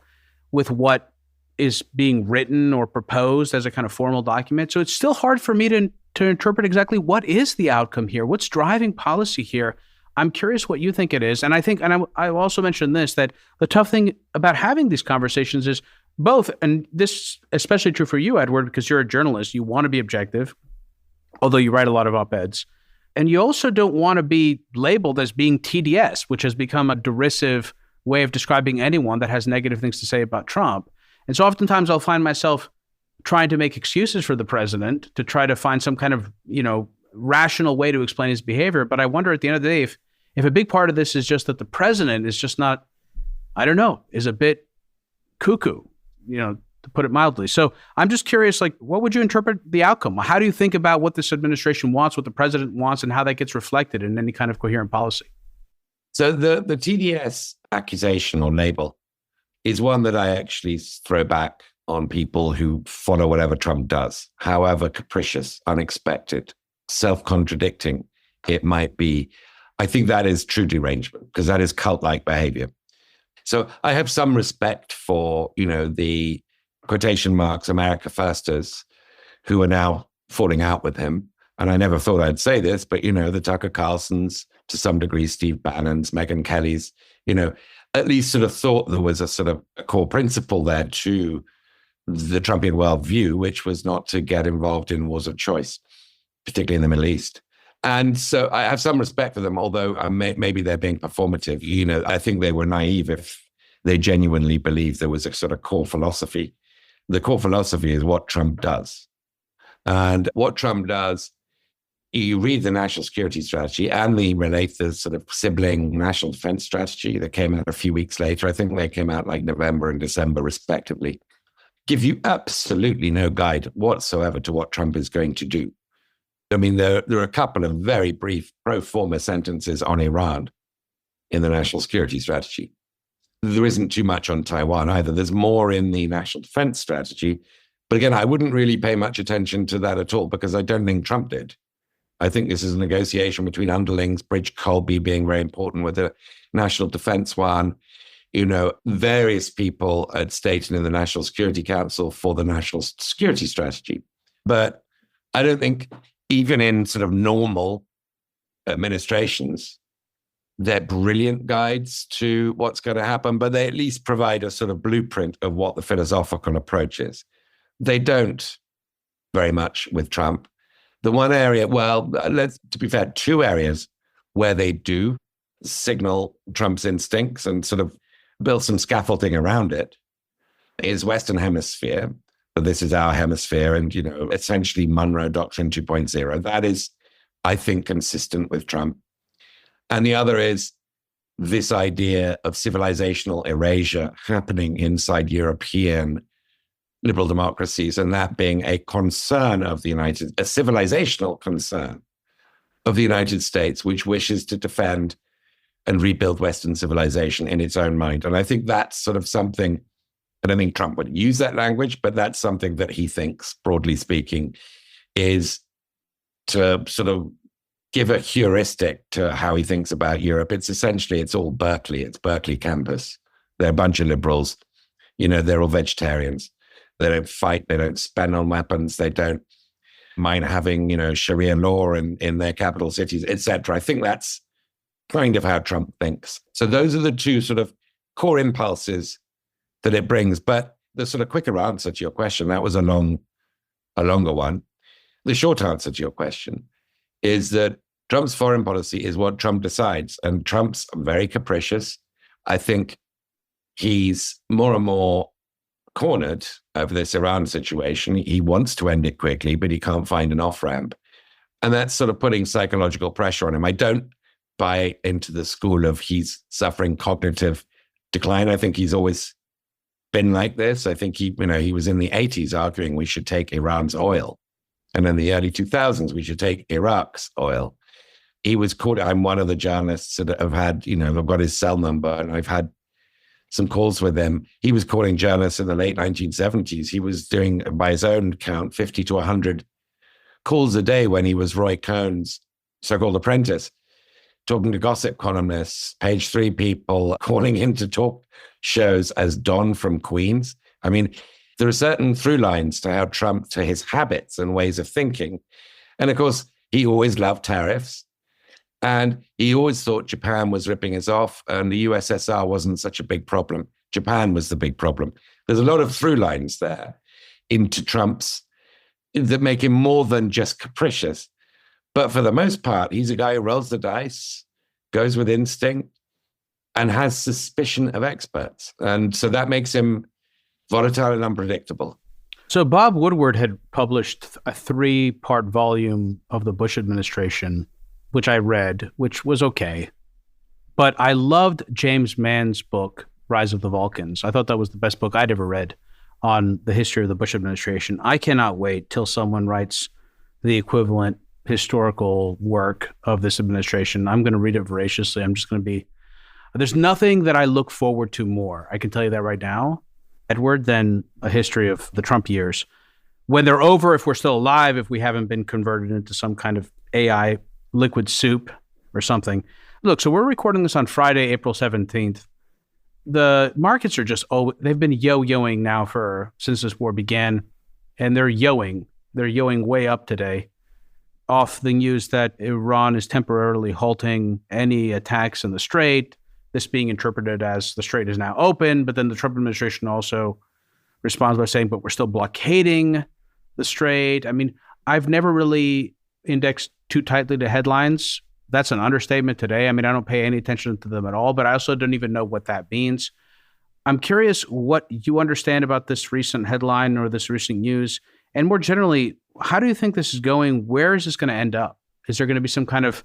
with what is being written or proposed as a kind of formal document. So it's still hard for me to interpret exactly what is the outcome here, what's driving policy here. I'm curious what you think it is. And I think, and I also mentioned this, that the tough thing about having these conversations is both, and this is especially true for you, Edward, because you're a journalist, you want to be objective, although you write a lot of op-eds. And you also don't want to be labeled as being TDS, which has become a derisive way of describing anyone that has negative things to say about Trump. And so oftentimes I'll find myself trying to make excuses for the president to try to find some kind of, rational way to explain his behavior. But I wonder at the end of the day, if a big part of this is just that the president is just not, is a bit cuckoo, to put it mildly. So I'm just curious, what would you interpret the outcome? How do you think about what this administration wants, what the president wants, and how that gets reflected in any kind of coherent policy? So the TDS accusation or label is one that I actually throw back on people who follow whatever Trump does, however capricious, unexpected, self-contradicting it might be. I think that is true derangement, because that is cult-like behavior. So I have some respect for, the quotation marks America Firsters who are now falling out with him. And I never thought I'd say this, but, the Tucker Carlsons, to some degree, Steve Bannon's, Megyn Kelly's, at least sort of thought there was a sort of a core principle there to the Trumpian worldview, which was not to get involved in wars of choice, particularly in the Middle East. And so I have some respect for them, although maybe they're being performative. I think they were naive if they genuinely believed there was a sort of core philosophy. The core philosophy is what Trump does. And what Trump does, you read the national security strategy and the related sort of sibling national defense strategy that came out a few weeks later. I think they came out like November and December, respectively. Give you absolutely no guide whatsoever to what Trump is going to do. I mean, there are a couple of very brief pro forma sentences on Iran in the national security strategy. There isn't too much on Taiwan either. There's more in the national defense strategy. But again, I wouldn't really pay much attention to that at all, because I don't think Trump did. I think this is a negotiation between underlings, Bridge Colby being very important with the national defense one. Various people had stated in the National Security Council for the national security strategy. But I don't think, even in sort of normal administrations, they're brilliant guides to what's going to happen, but they at least provide a sort of blueprint of what the philosophical approach is. They don't very much with Trump. The one area, to be fair, two areas where they do signal Trump's instincts and sort of build some scaffolding around it is Western Hemisphere. This is our hemisphere and, essentially Monroe Doctrine 2.0. That is, I think, consistent with Trump. And the other is this idea of civilizational erasure happening inside European liberal democracies, and that being a concern of a civilizational concern of the United States, which wishes to defend and rebuild Western civilization in its own mind. And I think that's sort of something, I don't think Trump would use that language, but that's something that he thinks, broadly speaking, is to sort of give a heuristic to how he thinks about Europe. It's all Berkeley. It's Berkeley campus. They're a bunch of liberals. They're all vegetarians. They don't fight. They don't spend on weapons. They don't mind having, Sharia law in their capital cities, etc. I think that's kind of how Trump thinks. So those are the two sort of core impulses that it brings. But the sort of quicker answer to your question, that was a longer one. The short answer to your question is that Trump's foreign policy is what Trump decides. And Trump's very capricious. I think he's more and more cornered over this Iran situation. He wants to end it quickly, but he can't find an off-ramp. And that's sort of putting psychological pressure on him. I don't buy into the school of he's suffering cognitive decline. I think he's always been like this. I think he was in the 80s arguing we should take Iran's oil. And in the early 2000s, we should take Iraq's oil. He was caught. I'm one of the journalists that have had, I've got his cell number and I've had some calls with him. He was calling journalists in the late 1970s. He was doing, by his own count, 50 to 100 calls a day when he was Roy Cohn's so-called apprentice, talking to gossip columnists, Page 3 people, calling into talk shows as Don from Queens. I mean, there are certain through lines to how Trump, to his habits and ways of thinking. And of course, he always loved tariffs. And he always thought Japan was ripping us off and the USSR wasn't such a big problem. Japan was the big problem. There's a lot of through lines there into Trump's that make him more than just capricious. But for the most part, he's a guy who rolls the dice, goes with instinct, and has suspicion of experts. And so that makes him volatile and unpredictable. So Bob Woodward had published a 3-part volume of the Bush administration, which I read, which was okay. But I loved James Mann's book, Rise of the Vulcans. I thought that was the best book I'd ever read on the history of the Bush administration. I cannot wait till someone writes the equivalent historical work of this administration. I'm going to read it voraciously. There's nothing that I look forward to more, I can tell you that right now, Edward, than a history of the Trump years. When they're over, if we're still alive, if we haven't been converted into some kind of AI liquid soup or something. Look, so we're recording this on Friday, April 17th. The markets are just, they've been yo-yoing now since this war began, and they're yoing. They're yoing way up today off the news that Iran is temporarily halting any attacks in the Strait, this being interpreted as the Strait is now open, but then the Trump administration also responds by saying, but we're still blockading the Strait. I mean, I've never really indexed too tightly to headlines. That's an understatement today. I mean, I don't pay any attention to them at all, but I also don't even know what that means. I'm curious what you understand about this recent headline or this recent news. And more generally, how do you think this is going? Where is this going to end up? Is there going to be some kind of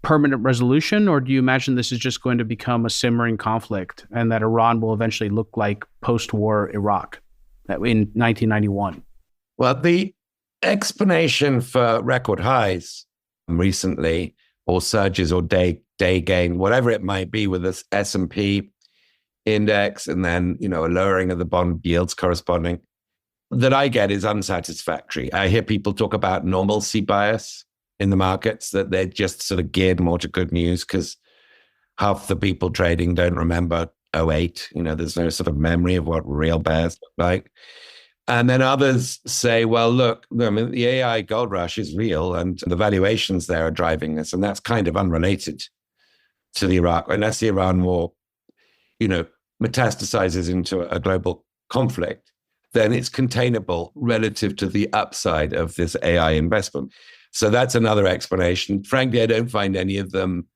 permanent resolution, or do you imagine this is just going to become a simmering conflict and that Iran will eventually look like post-war Iraq in 1991? Well, the explanation for record highs recently, or surges or day gain, whatever it might be with this S&P index and then, a lowering of the bond yields corresponding, that I get is unsatisfactory. I hear people talk about normalcy bias in the markets, that they're just sort of geared more to good news because half the people trading don't remember 2008. There's no sort of memory of what real bears look like. And then others say, well, look, the AI gold rush is real and the valuations there are driving this. And that's kind of unrelated to the Iraq, unless the Iran war, metastasizes into a global conflict, then it's containable relative to the upside of this AI investment. So that's another explanation. Frankly, I don't find any of them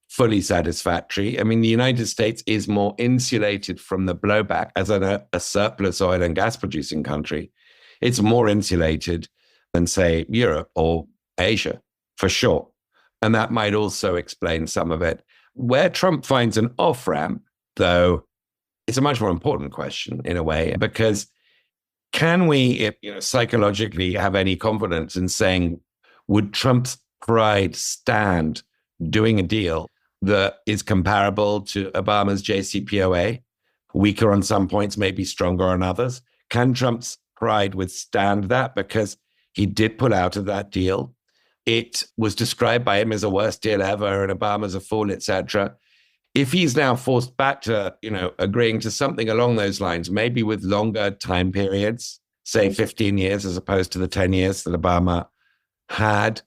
fully satisfactory. I mean, the United States is more insulated from the blowback as a surplus oil and gas producing country. It's more insulated than, say, Europe or Asia, for sure. And that might also explain some of it. Where Trump finds an off-ramp, though, it's a much more important question in a way, because can we, psychologically have any confidence in saying, would Trump's pride stand doing a deal that is comparable to Obama's JCPOA, weaker on some points, maybe stronger on others? Can Trump's pride withstand that? Because he did pull out of that deal. It was described by him as the worst deal ever, and Obama's a fool, etc. If he's now forced back to, agreeing to something along those lines, maybe with longer time periods, say 15 years as opposed to the 10 years that Obama had,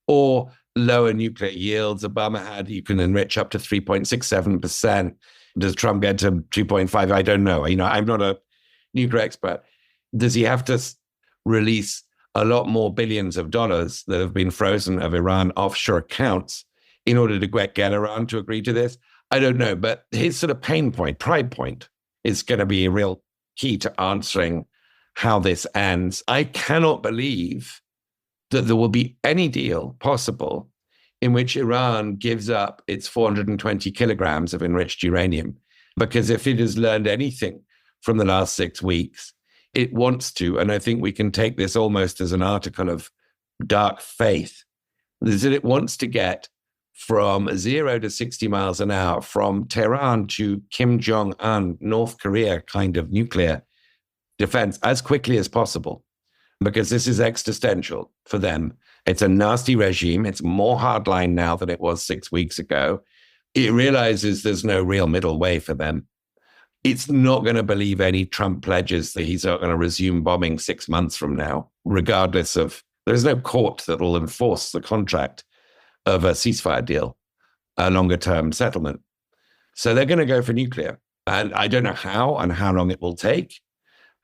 or lower nuclear yields. Obama had, you can enrich up to 3.67%. Does Trump get to 2.5? I don't know. I'm not a nuclear expert. Does he have to release a lot more billions of dollars that have been frozen of Iran offshore accounts in order to get Iran to agree to this? I don't know. But his sort of pain point, pride point, is going to be a real key to answering how this ends. I cannot believe that there will be any deal possible in which Iran gives up its 420 kilograms of enriched uranium. Because if it has learned anything from the last 6 weeks, it wants to, and I think we can take this almost as an article of dark faith, is that it wants to get from 0 to 60 miles an hour, from Tehran to Kim Jong-un, North Korea kind of nuclear defense as quickly as possible, because this is existential for them. It's a nasty regime. It's more hardline now than it was 6 weeks ago. It realizes there's no real middle way for them. It's not going to believe any Trump pledges that he's not going to resume bombing 6 months from now, regardless of, there's no court that will enforce the contract of a ceasefire deal, a longer term settlement. So they're going to go for nuclear. And I don't know how and how long it will take,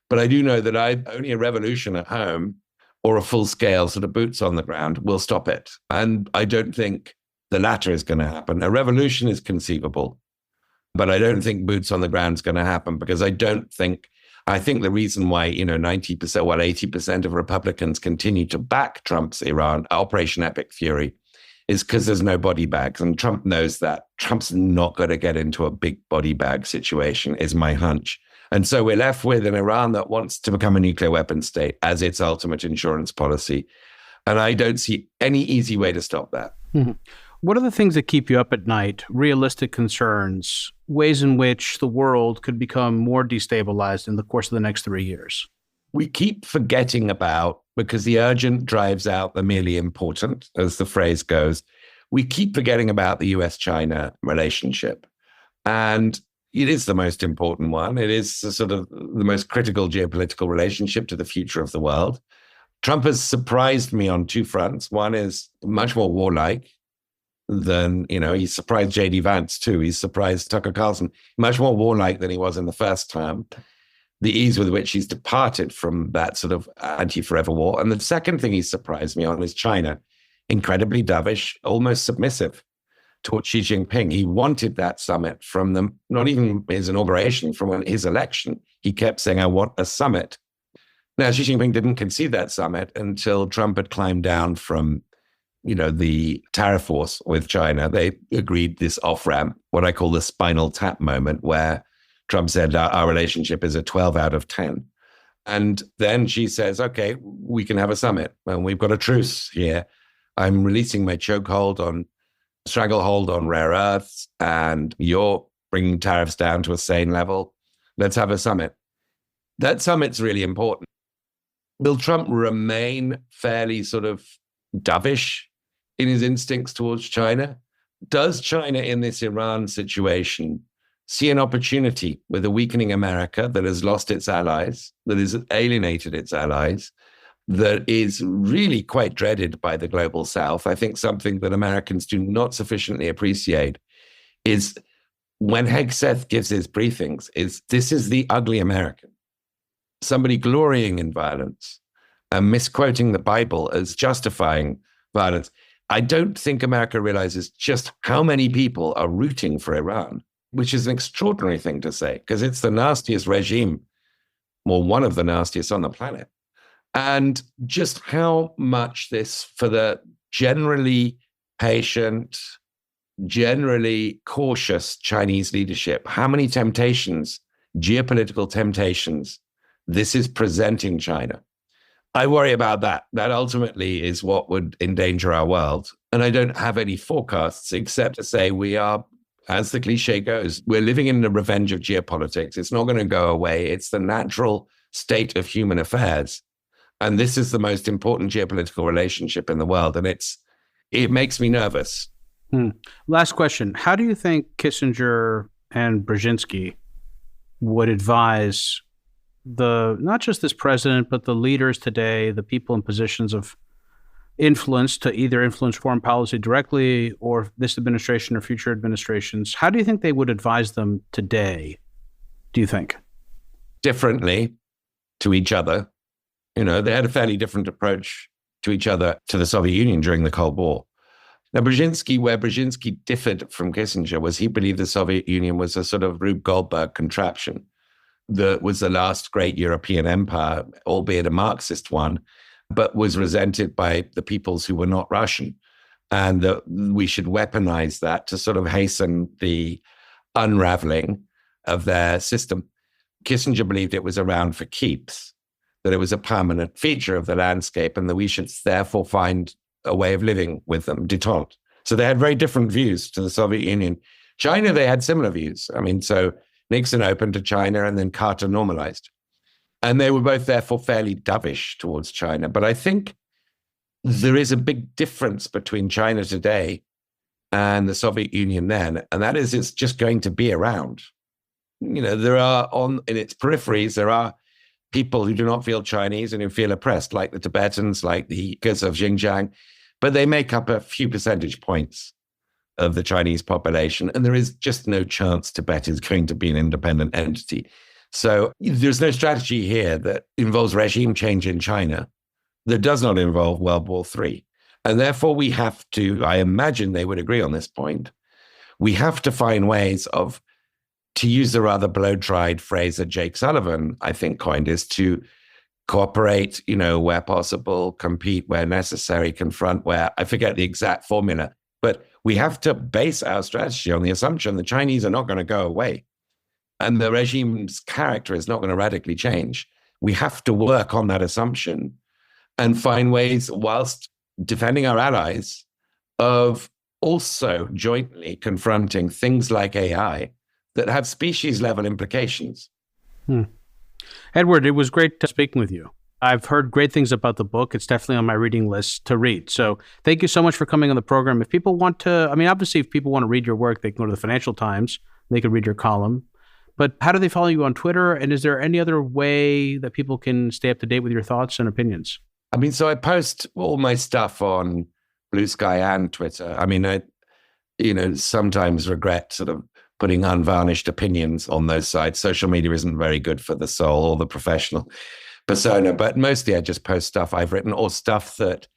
but I do know that only a revolution at home or a full scale sort of boots on the ground will stop it. And I don't think the latter is going to happen. A revolution is conceivable, but I don't think boots on the ground is going to happen, because I think the reason why, 90%, 80% of Republicans continue to back Trump's Iran, Operation Epic Fury, is because there's no body bags. And Trump knows that. Trump's not going to get into a big body bag situation, is my hunch. And so we're left with an Iran that wants to become a nuclear weapon state as its ultimate insurance policy. And I don't see any easy way to stop that. Mm-hmm. What are the things that keep you up at night? Realistic concerns, ways in which the world could become more destabilized in the course of the next 3 years? We keep forgetting about, because the urgent drives out the merely important, as the phrase goes, we keep forgetting about the US-China relationship. And it is the most important one. It is sort of the most critical geopolitical relationship to the future of the world. Trump has surprised me on two fronts. One is much more warlike than, he's surprised J.D. Vance too. He's surprised Tucker Carlson, much more warlike than he was in the first term. The ease with which he's departed from that sort of anti-forever war. And the second thing he's surprised me on is China. Incredibly dovish, almost submissive towards Xi Jinping. He wanted that summit from them, not even his inauguration, from his election. He kept saying, I want a summit. Now, Xi Jinping didn't concede that summit until Trump had climbed down from the tariff wars with China. They agreed this off-ramp, what I call the spinal tap moment, where Trump said our relationship is a 12 out of 10. And then she says, okay, we can have a summit. And we've got a truce here. I'm releasing my stranglehold on rare earths, and you're bringing tariffs down to a sane level. Let's have a summit. That summit's really important. Will Trump remain fairly sort of dovish in his instincts towards China? Does China in this Iran situation see an opportunity with a weakening America that has lost its allies, that has alienated its allies, that is really quite dreaded by the global South? I think something that Americans do not sufficiently appreciate is when Hegseth gives his briefings, this is the ugly American. Somebody glorying in violence and misquoting the Bible as justifying violence. I don't think America realizes just how many people are rooting for Iran, which is an extraordinary thing to say, because it's the nastiest regime, or one of the nastiest on the planet. And just how much this, for the generally patient, generally cautious Chinese leadership, how many temptations, geopolitical temptations, this is presenting China. I worry about that. That ultimately is what would endanger our world. And I don't have any forecasts except to say we are, as the cliche goes, we're living in the revenge of geopolitics. It's not going to go away. It's the natural state of human affairs. And this is the most important geopolitical relationship in the world. And it makes me nervous. Last question. How do you think Kissinger and Brzezinski would advise not just this president, but the leaders today, the people in positions of influence to either influence foreign policy directly or this administration or future administrations? How do you think they would advise them today, do you think? Differently to each other. They had a fairly different approach to each other, to the Soviet Union during the Cold War. Now, where Brzezinski differed from Kissinger was he believed the Soviet Union was a sort of Rube Goldberg contraption that was the last great European empire, albeit a Marxist one, but was resented by the peoples who were not Russian. And that we should weaponize that to sort of hasten the unraveling of their system. Kissinger believed it was around for keeps, that it was a permanent feature of the landscape, and that we should therefore find a way of living with them, détente, So they had very different views to the Soviet Union. China, they had similar views. I mean, so Nixon opened to China and then Carter normalized. And they were both therefore fairly dovish towards China. But I think there is a big difference between China today and the Soviet Union then. And that is, it's just going to be around. You know, there are in its peripheries, there are people who do not feel Chinese and who feel oppressed, like the Tibetans, like the Uyghurs of Xinjiang, but they make up a few percentage points of the Chinese population. And there is just no chance Tibet is going to be an independent entity. So there's no strategy here that involves regime change in China that does not involve World War III. And therefore we have to, I imagine they would agree on this point, we have to find ways of, to use the rather blow-dried phrase that Jake Sullivan, I think, coined, is to cooperate, you know, where possible, compete where necessary, confront where, I forget the exact formula, but we have to base our strategy on the assumption the Chinese are not going to go away and the regime's character is not going to radically change. We have to work on that assumption and find ways, whilst defending our allies, of also jointly confronting things like AI that have species-level implications. Edward, it was great speaking with you. I've heard great things about the book. It's definitely on my reading list to read. So thank you so much for coming on the program. If people want to, I mean, obviously, if people want to read your work, they can go to the Financial Times. They can read your column. But how do they follow you on Twitter? And is there any other way that people can stay up to date with your thoughts and opinions? I mean, so I post all my stuff on Blue Sky and Twitter. I mean, I, sometimes regret sort of putting unvarnished opinions on those sites. Social media isn't very good for the soul or the professional persona, but mostly I just post stuff I've written or stuff that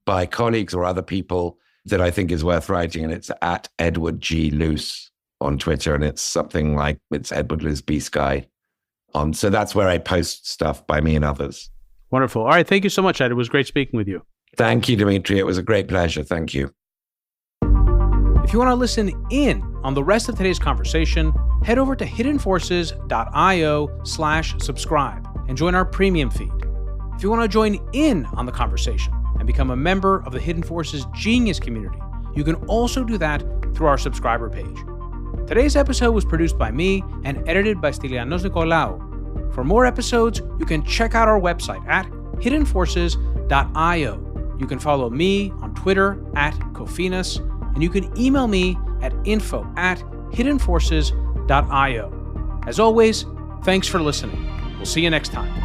by colleagues or other people that I think is worth writing. And it's at Edward G. Luce on Twitter. And it's something like, it's Edward Luce B Sky on. So that's where I post stuff by me and others. Wonderful. All right. Thank you so much, Ed. It was great speaking with you. Thank you, Demetri. It was a great pleasure. Thank you. If you want to listen in on the rest of today's conversation, head over to hiddenforces.io/subscribe and join our premium feed. If you want to join in on the conversation and become a member of the Hidden Forces Genius community, you can also do that through our subscriber page. Today's episode was produced by me and edited by Stylianos Nicolaou. For more episodes, you can check out our website at hiddenforces.io. You can follow me on Twitter at Kofinas, and you can email me at info@hiddenforces.io. As always, thanks for listening. We'll see you next time.